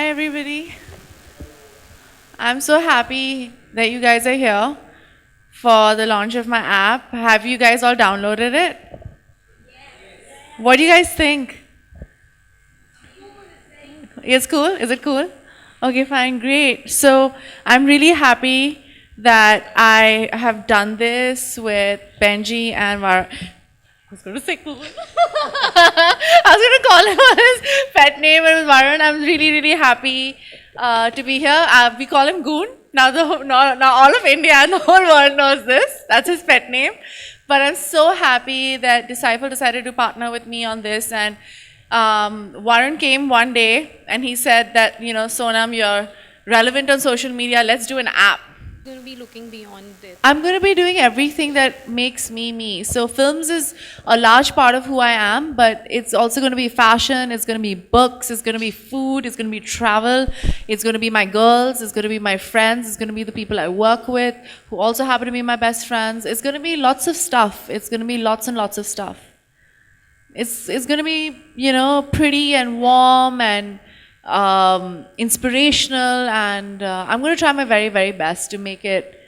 Hi, everybody. I'm so happy that you guys are here for the launch of my app. Have you guys all downloaded it? What do you guys think? It's cool? Is it cool? Okay, fine, great. So I'm really happy that I have done this with Benji and I was going to say cool. I was going to call him his pet name, but it was Varun. I'm really, really happy to be here. We call him Goon. Now all of India and the whole world knows this. That's his pet name. But I'm so happy that Disciple decided to partner with me on this. And Varun came one day and he said that, Sonam, you're relevant on social media. Let's do an app. Going to be looking beyond this. I'm going to be doing everything that makes me me. So films is a large part of who I am, but it's also going to be fashion, it's going to be books, it's going to be food, it's going to be travel, it's going to be my girls, it's going to be my friends, it's going to be the people I work with, who also happen to be my best friends. It's going to be lots of stuff. It's going to be lots and lots of stuff. It's going to be, pretty and warm and inspirational, and I'm going to try my very, very best to make it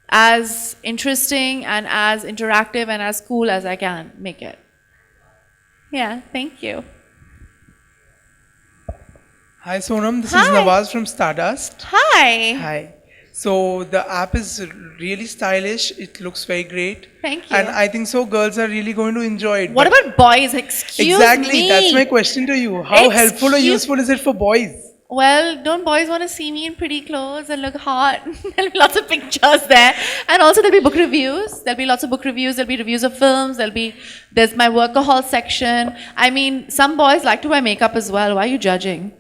as interesting and as interactive and as cool as I can make it. Yeah, thank you. Hi Sonam, this Hi. is Nawaz from Stardust. Hi. Hi. So the app is really stylish. It looks very great. Thank you. And I think so girls are really going to enjoy it. What But about boys? Excuse exactly, me. that's my question to you. How helpful or Excuse- useful is it for boys? Well, don't boys want to see me in pretty clothes and look hot? There'll be lots of pictures there. And also there'll be book reviews. There'll be lots of book reviews. There'll be reviews of films. There's my workahol section. I mean, some boys like to wear makeup as well. Why are you judging?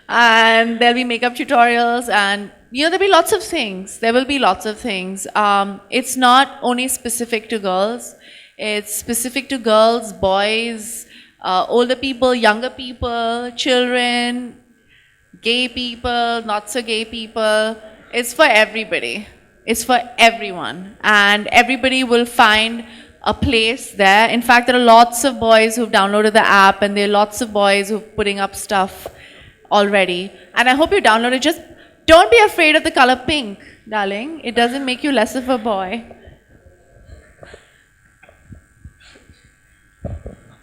And there'll be makeup tutorials and, there'll be lots of things. There will be lots of things. It's not only specific to girls. It's specific to girls, boys, older people, younger people, children, gay people, not so gay people. It's for everybody. It's for everyone. And everybody will find a place there. In fact, there are lots of boys who've downloaded the app, and there are lots of boys who're putting up stuff already. And I hope you download it. Just don't be afraid of the color pink, darling. It doesn't make you less of a boy.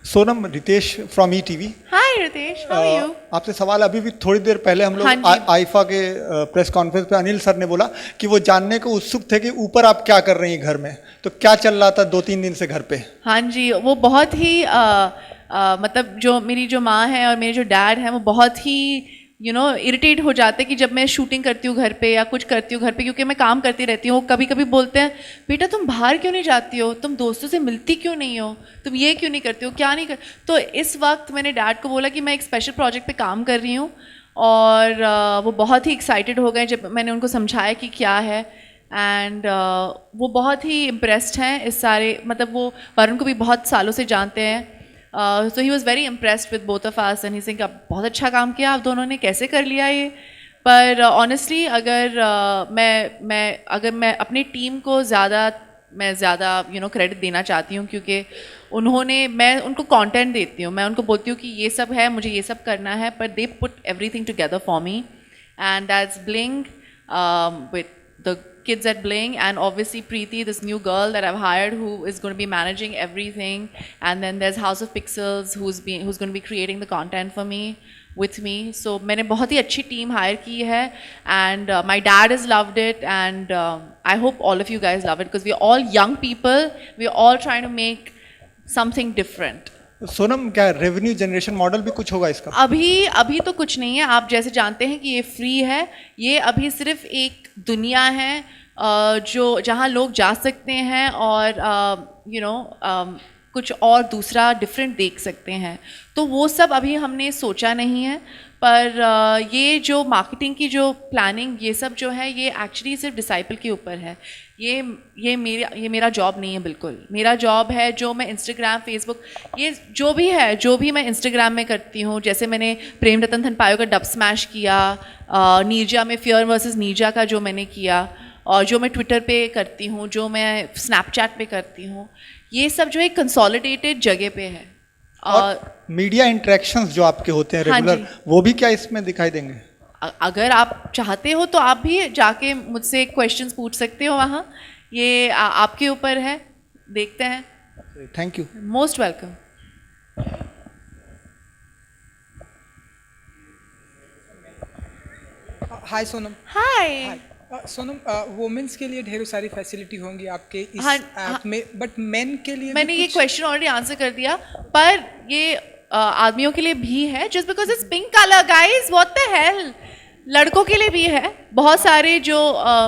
Sonam Ritesh from ETV। Hi, Ritesh. How are you? आपसे सवाल अभी भी थोड़ी देर पहले हम हाँ लोग जी। IIFA के प्रेस कॉन्फ्रेंस पे अनिल सर ने बोला कि वो जानने को उत्सुक थे कि ऊपर आप क्या कर रही हैं घर में, तो क्या चल रहा था 2-3 दिन से घर पे? हाँ जी, वो बहुत ही मतलब मेरी जो माँ है और मेरे जो डैड हैं वो बहुत ही इरिटेट हो जाते हैं कि जब मैं शूटिंग करती हूँ घर पे या कुछ करती हूँ घर पे, क्योंकि मैं काम करती रहती हूँ। कभी कभी बोलते हैं, बेटा तुम बाहर क्यों नहीं जाती हो, तुम दोस्तों से मिलती क्यों नहीं हो, तुम ये क्यों नहीं करती हो, क्या नहीं कर। तो इस वक्त मैंने डैड को बोला कि मैं एक स्पेशल प्रोजेक्ट पे काम कर रही हूँ, और वो बहुत ही एक्साइटेड हो गए जब मैंने उनको समझाया कि क्या है। एंड वो बहुत ही इम्प्रेस्ड हैं इस सारे, मतलब वो वरुण को भी बहुत सालों से जानते हैं। So he was very impressed with both of us, and he said आप बहुत अच्छा काम किया आप दोनों ने, कैसे कर लिया ये। पर ऑनेस्टली अगर मैं अपनी टीम को ज़्यादा क्रेडिट देना चाहती हूँ, क्योंकि मैं उनको कंटेंट देती हूँ, मैं उनको बोलती हूँ कि ये सब है, मुझे ये सब करना है, पर they put everything together for me, and that's bling with the kids at Bling, and obviously Preeti, this new girl that I've hired, who is going to be managing everything, and then there's House of Pixels, who's going to be creating the content for me with me. So मैंने बहुत ही अच्छी team hire की है, and my dad has loved it, and I hope all of you guys love it, because we're all young people, we're all trying to make something different. Sonam, क्या revenue generation model भी कुछ होगा इसका? अभी तो कुछ नहीं है। आप जैसे जानते हैं कि ये फ्री है, ये अभी सिर्फ एक दुनिया है जहाँ लोग जा सकते हैं और कुछ और दूसरा डिफरेंट देख सकते हैं। तो वो सब अभी हमने सोचा नहीं है, पर ये जो मार्केटिंग की जो प्लानिंग ये सब जो है, ये एक्चुअली सिर्फ डिसाइपल के ऊपर है। ये मेरा जॉब नहीं है बिल्कुल। मेरा जॉब है जो मैं इंस्टाग्राम, फेसबुक, ये जो भी मैं इंस्टाग्राम में करती हूँ, जैसे मैंने प्रेम रतन धन पायो का डब स्मैश किया, नीरजा में फियर वर्सेस नीरजा का जो मैंने किया, और जो मैं ट्विटर पे करती हूँ, जो मैं स्नैपचैट पे करती हूँ, ये सब जो एक कंसोलिडेटेड जगह पे है। और मीडिया इंटरेक्शंस जो आपके होते हैं हाँ रेगुलर, जी। वो भी क्या इसमें दिखाई देंगे? अगर आप चाहते हो तो आप भी जाके मुझसे क्वेश्चंस पूछ सकते हो वहाँ, ये आपके ऊपर है, देखते हैं. Thank you. Most welcome. Hi Sonam. Hi. Sonam, women's के लिए ढेरों सारी फैसिलिटी होंगी आपके इस हाँ, ऐप में, बट मेन के लिए भी मैंने ये कुछ- क्वेश्चन ऑलरेडी आंसर कर दिया, पर ये आदमियों के लिए भी है. Just because it's pink colour guys, what the hell. लड़कों के लिए भी है. बहुत सारे जो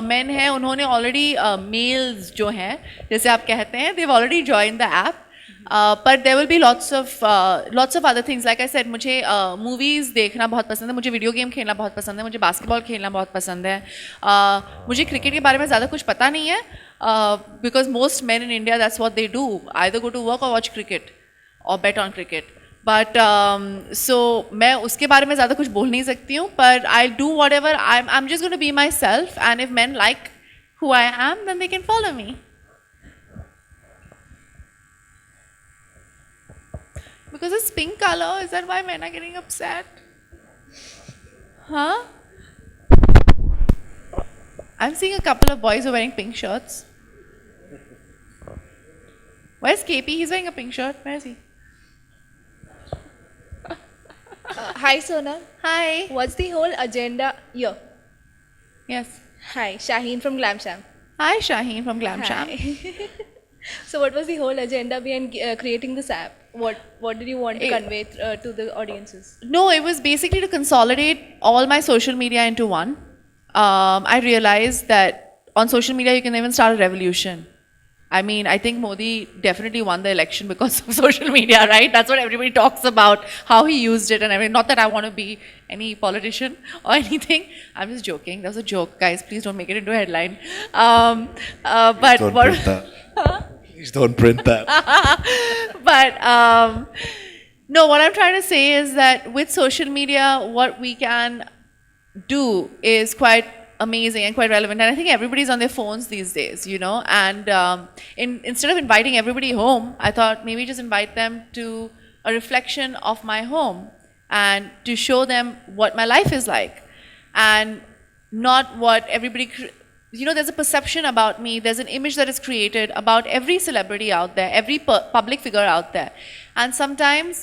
मेन हैं उन्होंने ऑलरेडी मेल्स जो हैं जैसे आप कहते हैं, Dev already join the app. पर there will be lots of other things. Like I said, मुझे मूवीज़ देखना बहुत पसंद है, मुझे वीडियो गेम खेलना बहुत पसंद है, मुझे बास्केटबॉल खेलना बहुत पसंद है. मुझे क्रिकेट के बारे में ज़्यादा कुछ पता नहीं है, because most man in India that's what they do, either go to work or watch cricket or bet on cricket. But so मैं उसके बारे में ज़्यादा कुछ बोल नहीं सकती हूँ, पर I do whatever I am just going to be myself, and if man like who I am then they can follow me. Because it's pink color, is that why men are getting upset? Huh? I'm seeing a couple of boys who are wearing pink shirts. Where's KP? He's wearing a pink shirt. Where is he? Hi Sona, Hi. what's the whole agenda here? Yes. Hi, Shaheen from Glam Sham. Hi, Shaheen from Glam Sham. Hi. So what was the whole agenda behind creating this app? What did you want to convey to the audiences? No, it was basically to consolidate all my social media into one. I realized that on social media you can even start a revolution. I mean, I think Modi definitely won the election because of social media, right? That's what everybody talks about, how he used it and everything. Not that I want to be any politician or anything. I'm just joking. That was a joke, guys. Please don't make it into a headline. But Don't print that. Please don't print that. but no, what I'm trying to say is that with social media, what we can do is quite amazing and quite relevant. And I think everybody's on their phones these days, you know. And instead of inviting everybody home, I thought maybe just invite them to a reflection of my home and to show them what my life is like, and not what everybody. You know, there's a perception about me, there's an image that is created about every celebrity out there, every public figure out there. And sometimes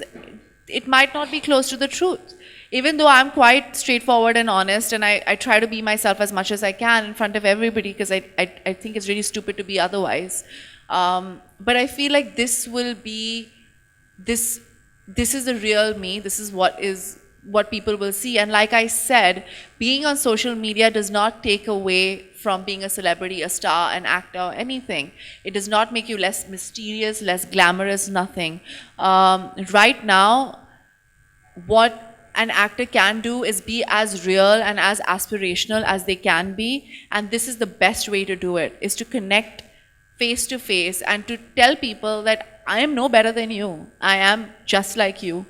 it might not be close to the truth. Even though I'm quite straightforward and honest, and I try to be myself as much as I can in front of everybody, because I think it's really stupid to be otherwise. But I feel like this will be, this is the real me, this is what people will see. And like I said, being on social media does not take away from being a celebrity, a star, an actor, or anything. It does not make you less mysterious, less glamorous, nothing. Right now, what an actor can do is be as real and as aspirational as they can be, and this is the best way to do it, is to connect face to face and to tell people that I am no better than you. I am just like you.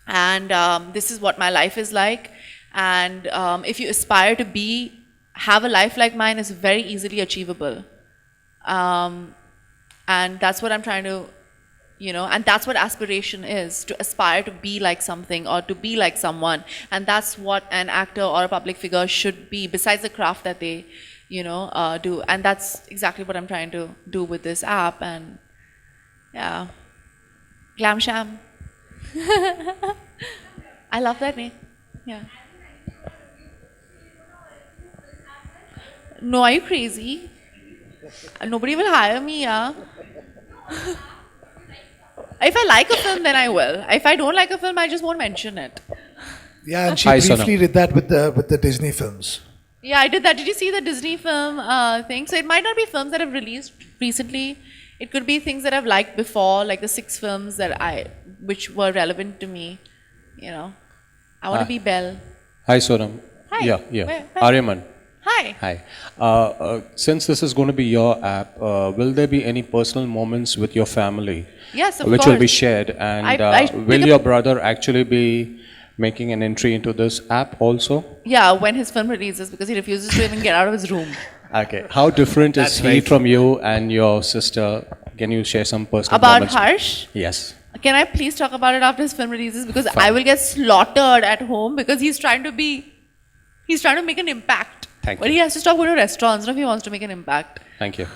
And this is what my life is like. And if you aspire to have a life like mine, is very easily achievable. And that's what I'm trying to, you know, and that's what aspiration is, to aspire to be like something or to be like someone. And that's what an actor or a public figure should be, besides the craft that they, you know, do. And that's exactly what I'm trying to do with this app. And yeah, Glam Sham. I love that name. Yeah. No, are you crazy? Nobody will hire me, yeah. If I like a film, then I will. If I don't like a film, I just won't mention it. Yeah, and she Hi, briefly Sonam. did that with the Disney films. Yeah, I did that. Did you see the Disney film thing? So it might not be films that have released recently. It could be things that I've liked before, like the 6 films which were relevant to me. You know, I want to be Belle. Hi, Sonam. Hi. Yeah. Where? Aryaman. Hi. Hi. Since this is going to be your app, will there be any personal moments with your family? Yes, of which course. will be shared, and I will pick your up- brother actually be making an entry into this app also? Yeah, when his film releases, because he refuses to even get out of his room. Okay. How different That's is very he from you and your sister? Can you share some personal About moments? Harsh? Yes. Can I please talk about it after his film releases? Because I will get slaughtered at home because he's trying to be He's trying to make an impact. Thank But you. he has to stop going to restaurants if he wants to make an impact. Thank you.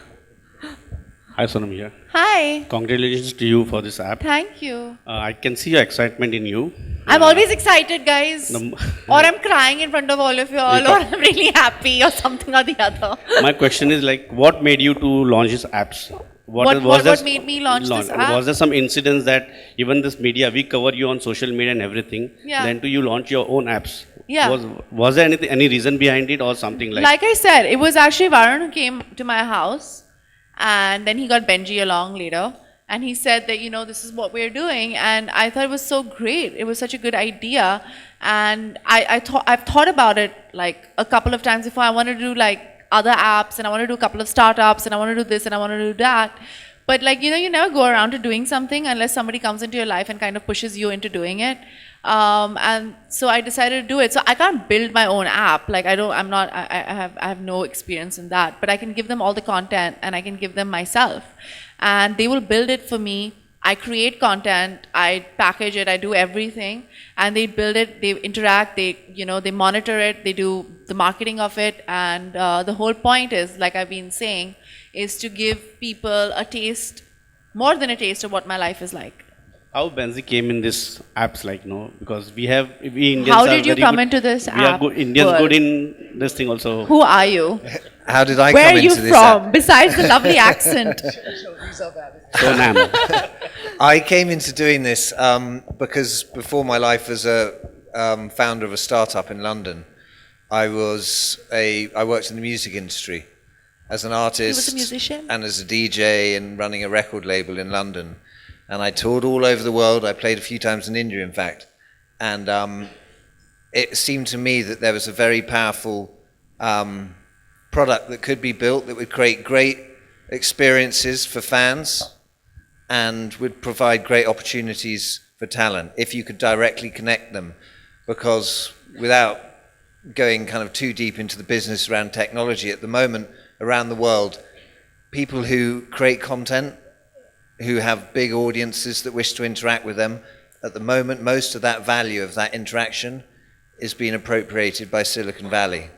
Hi Sonam here. Hi. Congratulations to you for this app. Thank you. I can see your excitement in you. I'm always excited, guys. Num- Or I'm crying in front of all of you all, Yeah. or I'm really happy, or something or the other. My question is like, what made you to launch these apps? What made me launch this app? Was there some incidents that even this media, we cover you on social media and everything, Yeah. then do you launch your own apps? Yeah. Was there any reason behind it or something like? Like I said, it was actually Varun who came to my house, and then he got Benji along later, and he said that, you know, this is what we're doing, and I thought it was so great. It was such a good idea, and I've thought about it like a couple of times before. I want to do like other apps, and I want to do a couple of startups, and I want to do this, and I want to do that. But like, you know, you never go around to doing something unless somebody comes into your life and kind of pushes you into doing it. And so I decided to do it. So I can't build my own app. Like I have no experience in that, but I can give them all the content and I can give them myself, and they will build it for me. I create content, I package it, I do everything, and they build it, they interact, they monitor it, they do the marketing of it, and the whole point is, like I've been saying, is to give people a taste, more than a taste of what my life is like. How Benzi came in this apps, like, no, because we Indians How are did you very come good- into this We are app good, Indians world? good in this thing also. Who are you? How did I Where come are you into this from? app? Besides the lovely accent. Sonam. I came into doing this because before my life as a founder of a startup in London, I worked in the music industry as an artist musician? and as a DJ and running a record label in London. And I toured all over the world. I played a few times in India, in fact. And it seemed to me that there was a very powerful product that could be built that would create great experiences for fans and would provide great opportunities for talent if you could directly connect them. Because without going kind of too deep into the business around technology, at the moment around the world, people who create content, who have big audiences that wish to interact with them, at the moment most of that value of that interaction is being appropriated by Silicon Valley.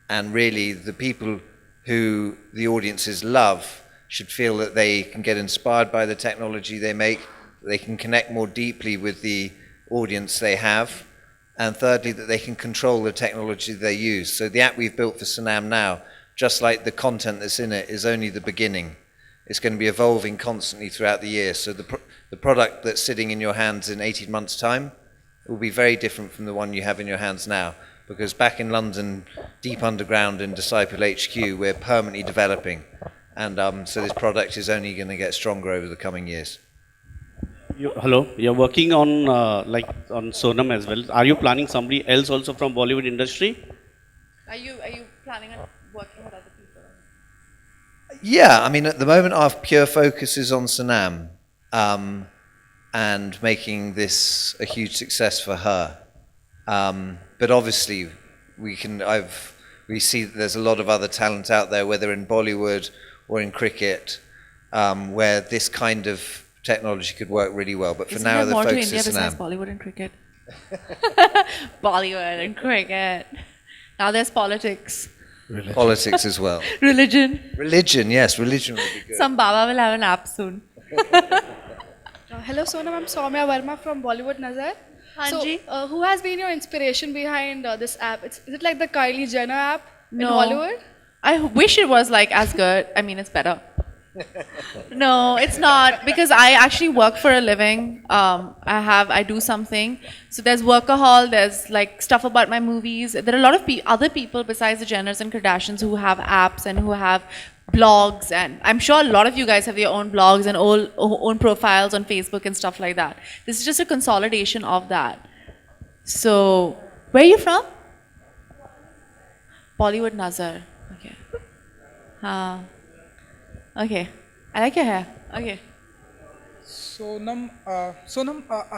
And really the people who the audiences love should feel that they can get inspired by the technology they make, they can connect more deeply with the audience they have, and thirdly, that they can control the technology they use. So the app we've built for Sonam now, just like the content that's in it, is only the beginning. It's going to be evolving constantly throughout the year. So the product that's sitting in your hands in 18 months' time will be very different from the one you have in your hands now. Because back in London, deep underground in Disciple HQ, we're permanently developing. And so this product is only going to get stronger over the coming years. Hello, you're working on on Sonam as well. Are you planning somebody else also from Bollywood industry? Are you planning on working with other people? Yeah, I mean, at the moment, our pure focus is on Sonam and making this a huge success for her. But obviously, we see that there's a lot of other talent out there, whether in Bollywood or in cricket, where this kind of technology could work really well. But for Isn't now, there the more to focus India is besides Sonam. Bollywood and cricket? Bollywood and cricket. Now there's politics, Politics as well. religion. Religion, yes, religion would be good. Some Baba will have an app soon. Hello Sonam, I'm Soumya Verma from Bollywood Nazar. Hanji. So, who has been your inspiration behind this app? Is it like the Kylie Jenner app in No. Hollywood? I wish it was like as good. I mean, it's better. No, it's not, because I actually work for a living. I do something. So there's workahol, there's like stuff about my movies. There are a lot of other people besides the Jenners and Kardashians who have apps and who have blogs, and I'm sure a lot of you guys have your own blogs and own profiles on Facebook and stuff like that. This is just a consolidation of that. So, where are you from? Bollywood Nazar. Okay. Okay. I like your hair. Okay. Sonam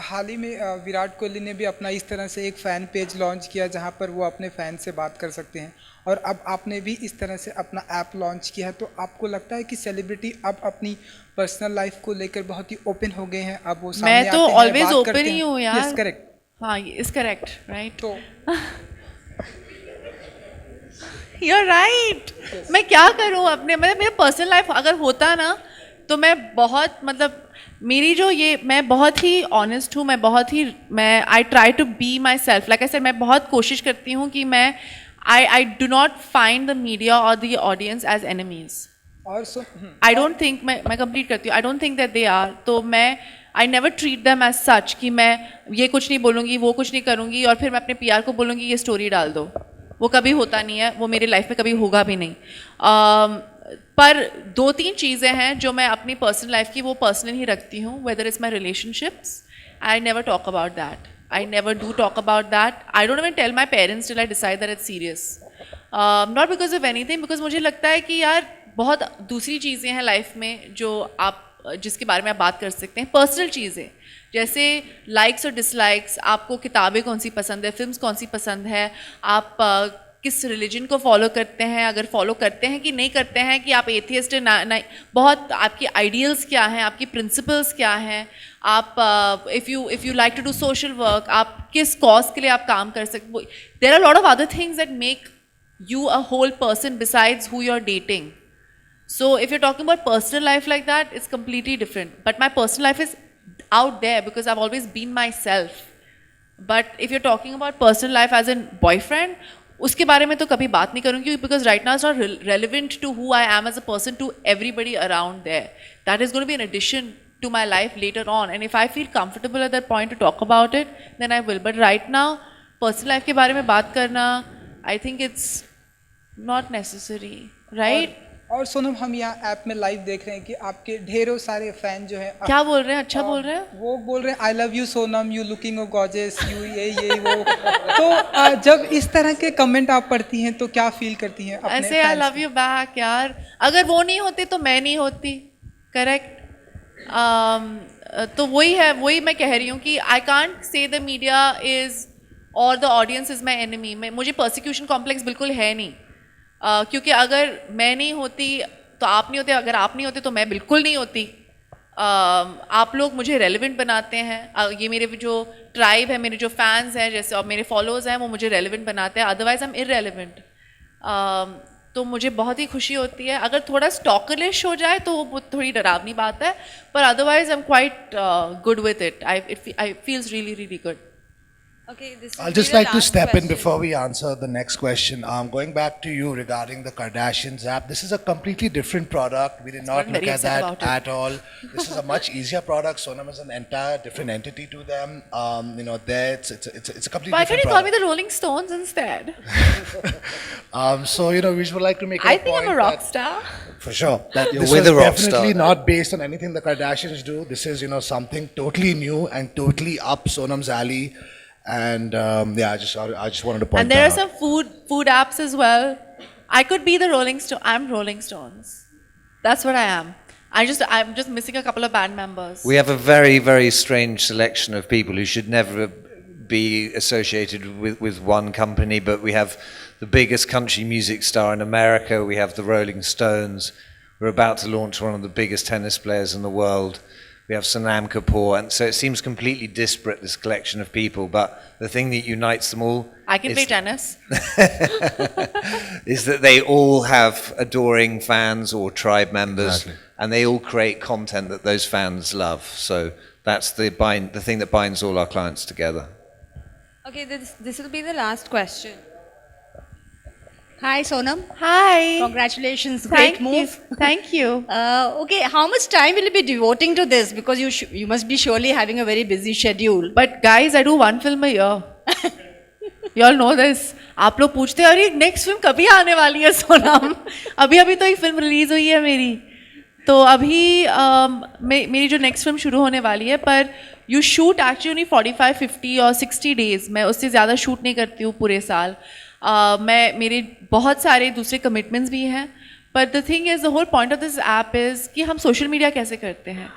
हाल ही में विराट कोहली ने भी अपना इस तरह से एक फ़ैन पेज लॉन्च किया जहां पर वो अपने फ़ैन से बात कर सकते हैं, और अब आपने भी इस तरह से अपना ऐप लॉन्च किया है. तो आपको लगता है कि सेलिब्रिटी अब अपनी पर्सनल लाइफ को लेकर बहुत ही ओपन हो गए हैं? अब वो सामने मैं तो आते हैं, ऑलवेज बात ओपन करते ही हैं? हूँ यार. Yes, correct. हाँ, इज करेक्ट, राइट. तो You're right. मैं क्या करूँ अपने मतलब मेरा पर्सनल लाइफ अगर होता ना तो मैं बहुत मतलब मेरी जो ये मैं बहुत ही ऑनेस्ट हूँ मैं I try to be myself like ऐसे मैं बहुत कोशिश करती हूँ कि मैं I do not find the media और द ऑडियंस एज एनिमीज और आई डोंट थिंक मैं कंप्लीट करती हूँ I don't think that they are तो मैं I never treat them as such कि मैं ये कुछ नहीं बोलूँगी वो कुछ नहीं करूँगी और फिर मैं अपने PR को बोलूँगी ये स्टोरी डाल दो वो कभी होता नहीं है वो मेरी लाइफ में कभी होगा भी नहीं पर 2-3 चीज़ें हैं जो मैं अपनी पर्सनल लाइफ की वो पर्सनल ही रखती हूँ whether is my relationships I never talk about that I never do talk about that. I don't even tell my parents till I decide that it's serious. Not because of anything, because मुझे लगता है कि यार बहुत दूसरी चीज़ें हैं life में जो आप जिसके बारे में आप बात कर सकते हैं पर्सनल चीज़ें जैसे लाइक्स और डिसलाइक्स आपको किताबें कौन सी पसंद है फिल्म्स कौन सी पसंद है आप किस रिलीजन को फॉलो करते हैं अगर फॉलो करते हैं कि नहीं करते हैं कि आप एथियस्ट हैं ना बहुत आपकी आइडियल्स क्या हैं आपकी प्रिंसिपल्स क्या हैं आप if you like to do social work आप किस कॉज के लिए आप काम कर सकते there are lot of other things that make you a whole person besides who you're dating. So if you're talking about personal life like that, it's completely different. But my personal life is out there because I've always been myself. But if you're talking about personal life as a boyfriend, उसके बारे में तो कभी बात नहीं करूँगी because right now it's not relevant to who I am as a person to everybody around there. That is going to be an addition to my life later on. And if I feel comfortable at that point to talk about it, then I will. But right now, personal life के बारे में बात करना, I think it's not necessary, right? और सोनम हम यहाँ app में live देख रहे हैं कि आपके ढेरों सारे फैन जो हैं क्या बोल रहे हैं अच्छा बोल रहे हैं वो बोल रहे हैं I love you Sonam you looking gorgeous you ये वो तो जब इस तरह के कमेंट आप पढ़ती हैं तो क्या फील करती हैं अपने ऐसे आई fans लव यू बैक यार अगर वो नहीं होती तो मैं नहीं होती करेक्ट तो वही मैं कह रही हूँ कि I can't say the media is और the audience is my enemy मुझे परसिक्यूशन कॉम्प्लेक्स बिल्कुल है नहीं क्योंकि अगर मैं नहीं होती तो आप नहीं होते अगर आप नहीं होते तो मैं बिल्कुल नहीं होती आप लोग मुझे रेलिवेंट बनाते हैं ये मेरे जो ट्राइब है मेरे जो फैंस हैं जैसे और मेरे फॉलोअर्स हैं वो मुझे रेलिवेंट बनाते हैं अदरवाइज आई एम इररेलेवेंट तो मुझे बहुत ही खुशी होती है अगर थोड़ा स्टॉकलिश हो जाए तो वो थोड़ी डरावनी बात है पर otherwise I am quite good with it I feels really really good Okay, this I'll will just be the like to last step in question. before we answer the next question. Going back to you regarding the Kardashians app. This is a completely different product. We did not I'm look very at upset that about it. at all. This is a much easier product. Sonam is an entire different entity to them. There it's a completely Why can't different you call me product. the Rolling Stones instead? So we would like to make I a think point I'm a rock that- star. For sure. That You're this with is a rock definitely star. not based on anything the Kardashians do. This is, something totally new and totally up Sonam's alley. And I just wanted to point And there are that out. some food apps as well. I could be the Rolling Stone. I'm Rolling Stones. That's what I am. I'm just missing a couple of band members. We have a very, very strange selection of people who should never be associated with one company, but we have the biggest country music star in America, we have the Rolling Stones, we're about to launch one of the biggest tennis players in the world, we have Sanam Kapoor, and so it seems completely disparate, this collection of people, but the thing that unites them all I can play tennis. is that they all have adoring fans or tribe members, and they all create content that those fans love. So that's the thing that binds all our clients together. Okay, this will be the last question. Hi, Sonam. Hi. Congratulations. Great move. Thank you. Okay, how much time will you be devoting to this? Because you must be surely having a very busy schedule. But guys, I do one film a year. You all know this. आप लोग पूछते हैं अरे next film कभी आने वाली है सोनम अभी तो एक फिल्म रिलीज हुई है मेरी तो अभी मेरी जो नेक्स्ट फिल्म शुरू होने वाली है पर यू शूट एक्चुअली 45, 50 और 60 डेज मैं उससे ज़्यादा शूट नहीं करती हूँ पूरे साल मेरे बहुत सारे दूसरे कमिटमेंट्स भी हैं पर the thing is the whole point of this app is कि हम सोशल मीडिया कैसे करते हैं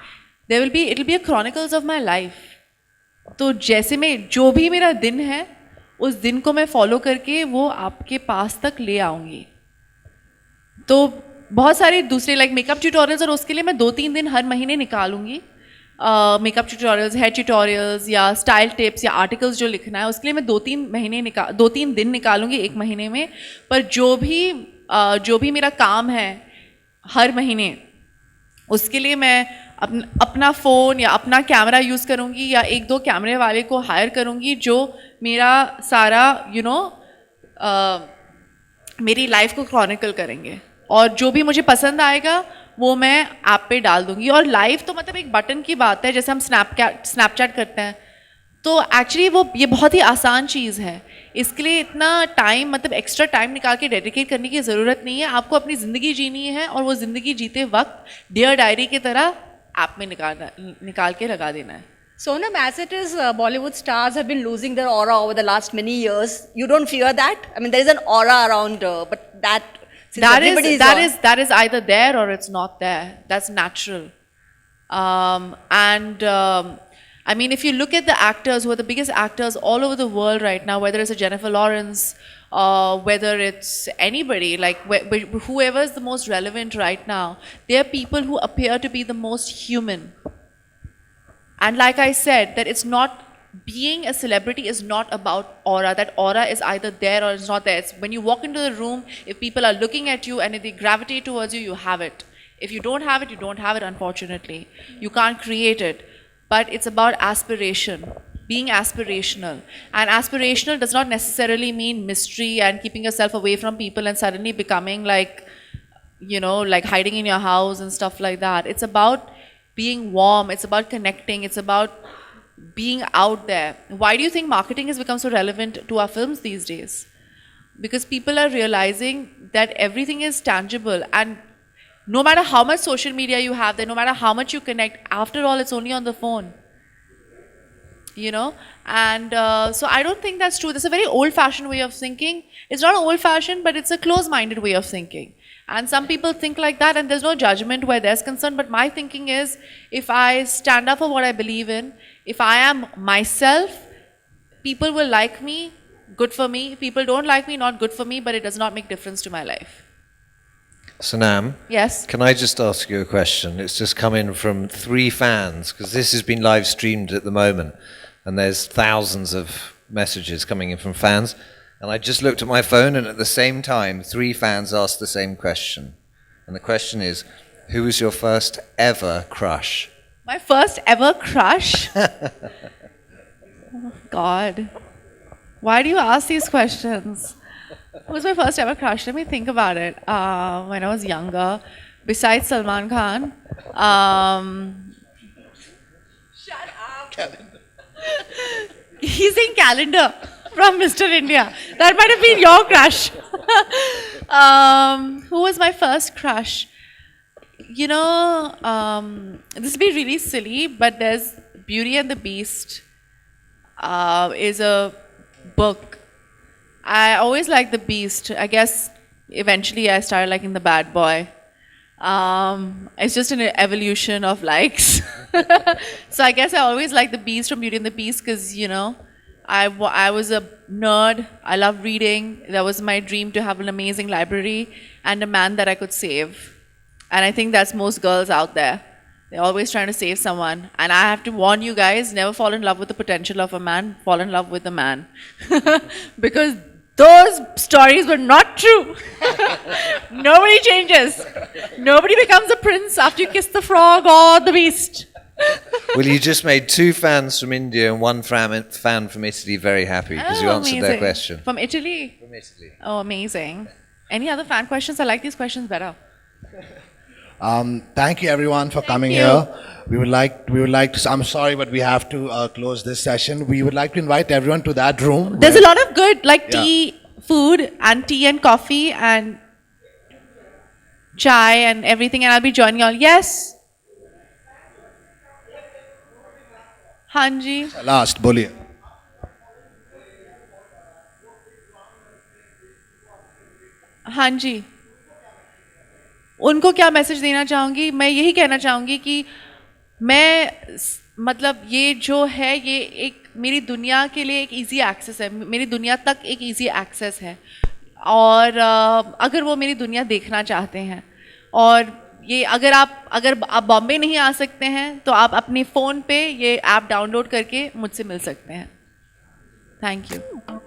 it will be a chronicles of my life तो जैसे मैं जो भी मेरा दिन है उस दिन को मैं फॉलो करके वो आपके पास तक ले आऊँगी तो बहुत सारे दूसरे लाइक मेकअप ट्यूटोरियल्स और उसके लिए मैं 2-3 दिन हर महीने निकालूंगी मेकअप ट्यूटोरियल्स, हेयर ट्यूटोरियल्स या स्टाइल टिप्स या आर्टिकल्स जो लिखना है, उसके लिए मैं 2-3 दिन निकालूंगी 1 महीने में. पर जो भी मेरा काम है हर महीने, उसके लिए मैं अपना फ़ोन या अपना कैमरा यूज़ करूँगी या 1-2 कैमरे वाले को हायर करूँगी जो मेरा सारा मेरी लाइफ को क्रॉनिकल करेंगे. और जो भी मुझे पसंद आएगा वो मैं ऐप पे डाल दूँगी. और लाइव तो मतलब एक बटन की बात है, जैसे हम स्नैपचैट करते हैं, तो एक्चुअली ये बहुत ही आसान चीज़ है. इसके लिए इतना टाइम, मतलब एक्स्ट्रा टाइम निकाल के डेडिकेट करने की ज़रूरत नहीं है. आपको अपनी ज़िंदगी जीनी है और वो ज़िंदगी जीते वक्त डियर डायरी की तरह ऐप में निकाल के लगा देना है. Sonam, as it is, Bollywood stars have been losing their aura over the last many years. You don't fear that? I mean, there is an aura around, but that is either there or it's not there. That's natural. I mean, if you look at the actors who are the biggest actors all over the world right now, whether it's a Jennifer Lawrence, whether it's anybody, like whoever is the most relevant right now, they are people who appear to be the most human. And like I said, that it's not, being a celebrity is not about aura. That aura is either there or it's not there. It's when you walk into the room, if people are looking at you and if they gravitate towards you, you have it. If you don't have it, you don't have it, unfortunately. You can't create it. But it's about aspiration, being aspirational. And aspirational does not necessarily mean mystery and keeping yourself away from people and suddenly becoming like, like hiding in your house and stuff like that. It's about being warm, it's about connecting, it's about being out there. Why do you think marketing has become so relevant to our films these days? Because people are realizing that everything is tangible, and no matter how much social media you have there, no matter how much you connect, after all, it's only on the phone. And so I don't think that's true. That's a very old-fashioned way of thinking. It's not old-fashioned, but it's a close-minded way of thinking. And some people think like that, and there's no judgment where there's concern. But my thinking is, if I stand up for what I believe in, if I am myself, people will like me, good for me. People don't like me, not good for me, but it does not make difference to my life. Sanam? Yes? Can I just ask you a question? It's just come in from 3 fans, because this has been live streamed at the moment, and there's thousands of messages coming in from fans. And I just looked at my phone, and at the same time, 3 fans asked the same question. And the question is, who was your first ever crush? My first ever crush? Oh, God. Why do you ask these questions? Who was my first ever crush? Let me think about it. When I was younger, besides Salman Khan. Shut up. He's in Calendar from Mr. India. That might have been your crush. Who was my first crush? This will be really silly, but there's Beauty and the Beast is a book. I always liked the Beast. I guess eventually I started liking the bad boy. It's just an evolution of likes. So I guess I always liked the Beast from Beauty and the Beast because, I was a nerd. I loved reading. That was my dream, to have an amazing library and a man that I could save. And I think that's most girls out there. They're always trying to save someone. And I have to warn you guys, never fall in love with the potential of a man. Fall in love with a man. Because those stories were not true. Nobody changes. Nobody becomes a prince after you kiss the frog or the beast. Well, you just made 2 fans from India and 1 fan from Italy very happy because you answered their question. From Italy? From Italy. Oh, amazing. Any other fan questions? I like these questions better. Thank you everyone for coming you. here. We would like to. I'm sorry, but we have to close this session. We would like to invite everyone to that room. There's a lot of good, like tea, food, and tea and coffee and chai and everything, and I'll be joining you all. Yes. Hanji. Last, बोलिए. Hanji. उनको क्या message देना चाहूँगी? मैं यही कहना चाहूँगी कि ये जो है, ये एक मेरी दुनिया के लिए एक इजी एक्सेस है. मेरी दुनिया तक एक इजी एक्सेस है. और अगर वो मेरी दुनिया देखना चाहते हैं, और ये अगर आप बॉम्बे नहीं आ सकते हैं तो आप अपने फ़ोन पे ये ऐप डाउनलोड करके मुझसे मिल सकते हैं. Thank you.